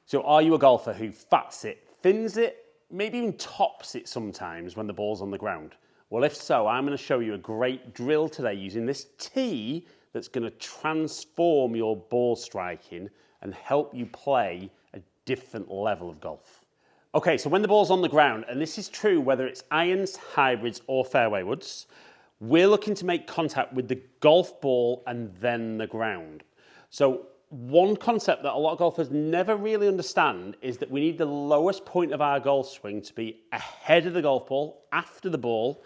So are you a golfer who fats it, thins it, maybe even tops it sometimes when the ball's on the ground? Well, if so, I'm going to show you a great drill today using this tee that's going to transform your ball striking and help you play a different level of golf. Okay, so when the ball's on the ground, and this is true whether it's irons, hybrids or fairway woods, we're looking to make contact with the golf ball and then the ground. So one concept that a lot of golfers never really understand is that we need the lowest point of our golf swing to be ahead of the golf ball, after the ball,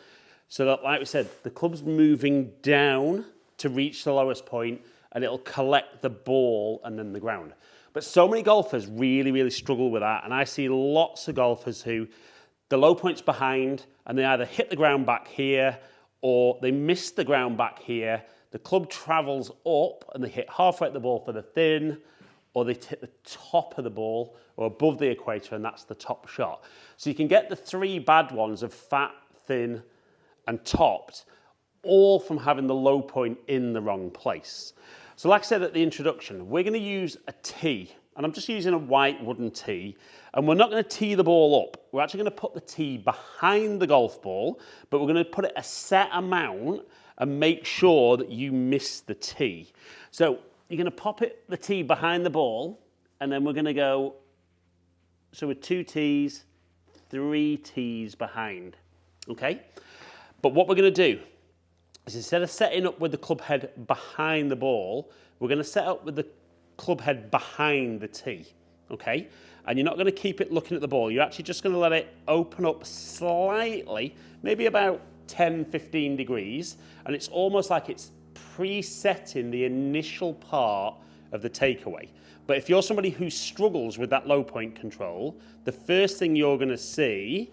so that, like we said, the club's moving down to reach the lowest point and it'll collect the ball and then the ground. But so many golfers really struggle with that, and I see lots of golfers who the low point's behind and they either hit the ground back here or they miss the ground back here. The club travels up and they hit halfway at the ball for the thin, or they hit the top of the ball or above the equator, and that's the top shot. So you can get the three bad ones of fat, thin and topped, all from having the low point in the wrong place. So like I said at the introduction, we're going to use a tee, and I'm just using a white wooden tee, and we're not going to tee the ball up. We're actually going to put the tee behind the golf ball, but we're going to put it a set amount and make sure that you miss the tee. So you're going to pop the tee behind the ball, and then we're going to go, so with 2 tees, 3 tees behind, okay? But what we're going to do is, instead of setting up with the club head behind the ball, we're going to set up with the club head behind the tee, okay? And you're not going to keep it looking at the ball. You're actually just going to let it open up slightly, maybe about 10, 15 degrees, and it's almost like it's presetting the initial part of the takeaway. But if you're somebody who struggles with that low point control, the first thing you're going to see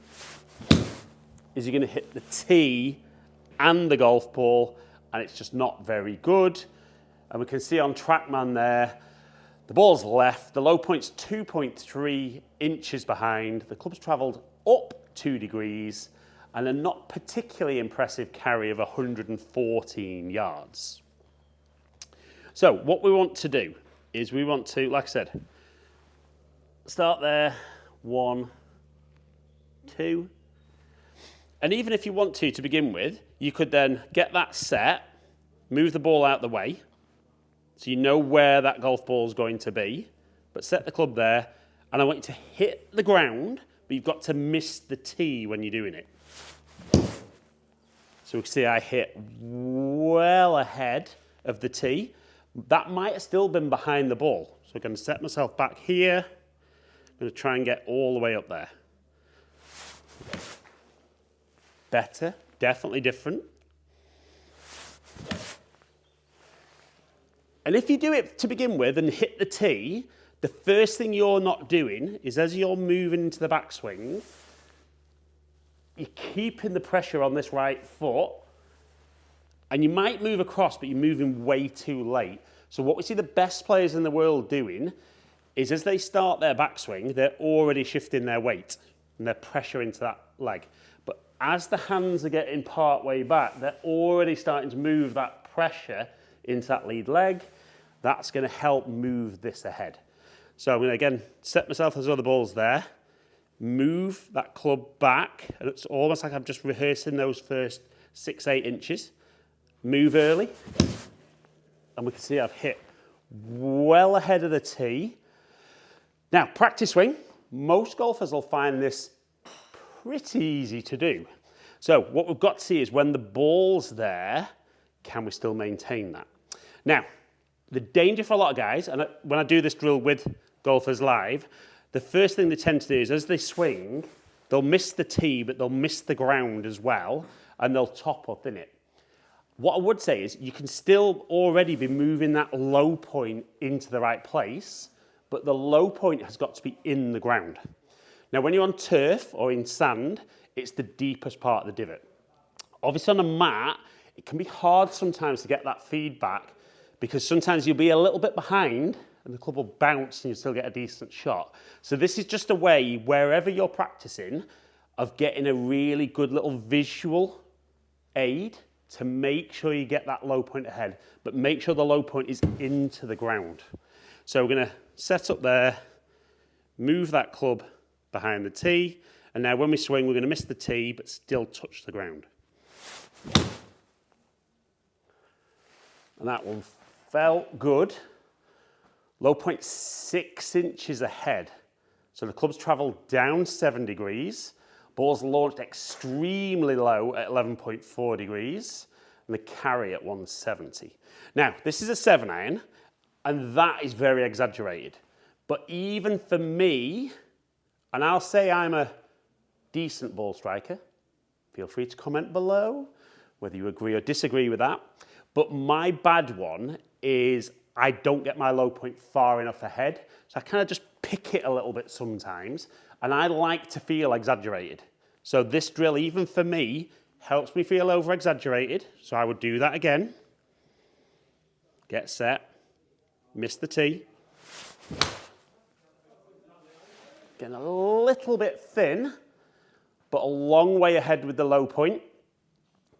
is you're going to hit the tee and the golf ball, and it's just not very good. And we can see on TrackMan there, the ball's left, the low point's 2.3 inches behind, the club's travelled up 2 degrees, and a not particularly impressive carry of 114 yards. So what we want to do is we want to, like I said, start there, 1, 2, and even if you want to begin with, you could then get that set, move the ball out the way, so you know where that golf ball is going to be, but set the club there, and I want you to hit the ground, but you've got to miss the tee when you're doing it. So we can see I hit well ahead of the tee. That might have still been behind the ball. So I'm going to set myself back here. I'm going to try and get all the way up there. Better, definitely different. And if you do it to begin with and hit the tee, the first thing you're not doing is, as you're moving into the backswing, you're keeping the pressure on this right foot, and you might move across, but you're moving way too late. So what we see the best players in the world doing is, as they start their backswing, they're already shifting their weight and their pressure into that leg. But as the hands are getting part way back, they're already starting to move that pressure into that lead leg. That's going to help move this ahead. So I'm going to, again, set myself as other balls there, move that club back, and it's almost like I'm just rehearsing those first 6, 8 inches. Move early, and we can see I've hit well ahead of the tee. Now, practice swing. Most golfers will find this pretty easy to do. So what we've got to see is, when the ball's there, can we still maintain that? Now, the danger for a lot of guys, and when I do this drill with golfers live, the first thing they tend to do is, as they swing, they'll miss the tee, but they'll miss the ground as well, and they'll top up in it. What I would say is, you can still already be moving that low point into the right place, but the low point has got to be in the ground. Now, when you're on turf or in sand, it's the deepest part of the divot. Obviously on a mat, it can be hard sometimes to get that feedback, because sometimes you'll be a little bit behind and the club will bounce and you still get a decent shot. So this is just a way, wherever you're practicing, of getting a really good little visual aid to make sure you get that low point ahead, but make sure the low point is into the ground. So we're going to set up there, move that club behind the tee, and now when we swing, we're going to miss the tee, but still touch the ground. And that one felt good. Low point 6 inches ahead. So the club's travelled down 7 degrees. Ball's launched extremely low at 11.4 degrees. And the carry at 170. Now, this is a 7-iron, and that is very exaggerated. But even for me, and I'll say I'm a decent ball striker, feel free to comment below whether you agree or disagree with that. But my bad one is I don't get my low point far enough ahead. So I kind of just pick it a little bit sometimes. And I like to feel exaggerated. So this drill, even for me, helps me feel over exaggerated. So I would do that again. Get set. Miss the tee. Getting a little bit thin, but a long way ahead with the low point.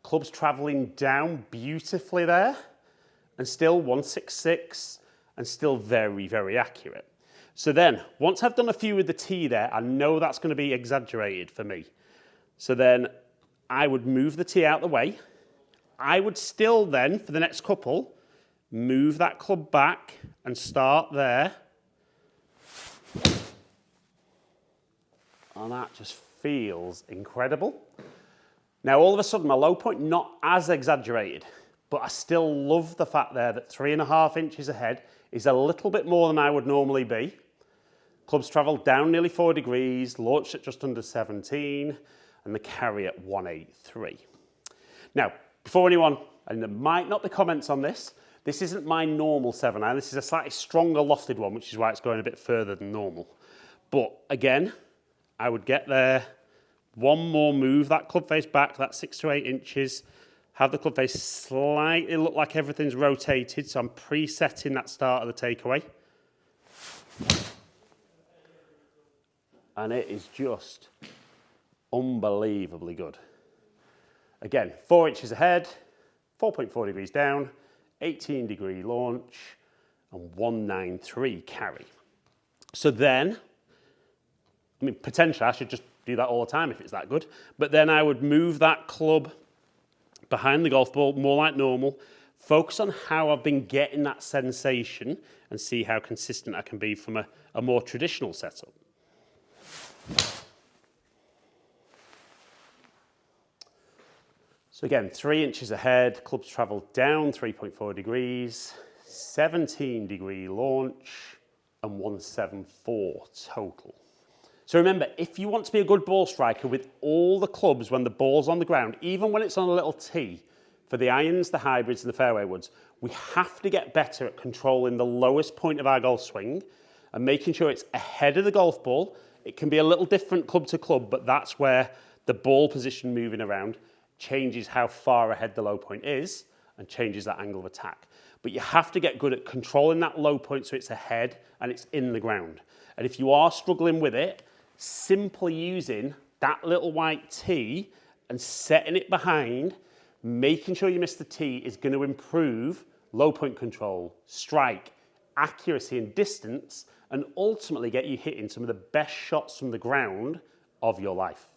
Club's travelling down beautifully there, and still 166, and still very, very accurate. So then, once I've done a few with the tee there, I know that's going to be exaggerated for me. So then, I would move the tee out the way. I would still then, for the next couple, move that club back and start there. And that just feels incredible. Now, all of a sudden, my low point not as exaggerated, but I still love the fact there that 3.5 inches ahead is a little bit more than I would normally be. Club's travelled down nearly 4 degrees, launched at just under 17, and the carry at 183. Now, before anyone, and there might not be comments on this isn't my normal 7-iron. This is a slightly stronger lofted one, which is why it's going a bit further than normal. But again, I would get there, one more move, that club face back, that 6 to 8 inches, have the club face slightly look like everything's rotated, so I'm presetting that start of the takeaway. And it is just unbelievably good. Again, 4 inches ahead, 4.4 degrees down, 18 degree launch, and 193 carry. So then, I mean, potentially I should just do that all the time if it's that good. But then I would move that club behind the golf ball, more like normal, focus on how I've been getting that sensation and see how consistent I can be from a more traditional setup. So again, 3 inches ahead, clubs travel down 3.4 degrees, 17 degree launch, and 174 total. So remember, if you want to be a good ball striker with all the clubs when the ball's on the ground, even when it's on a little tee, for the irons, the hybrids, and the fairway woods, we have to get better at controlling the lowest point of our golf swing and making sure it's ahead of the golf ball. It can be a little different club to club, but that's where the ball position moving around changes how far ahead the low point is and changes that angle of attack. But you have to get good at controlling that low point so it's ahead and it's in the ground. And if you are struggling with it, simply using that little white tee and setting it behind, making sure you miss the tee is going to improve low point control, strike, accuracy and distance, and ultimately get you hitting some of the best shots from the ground of your life.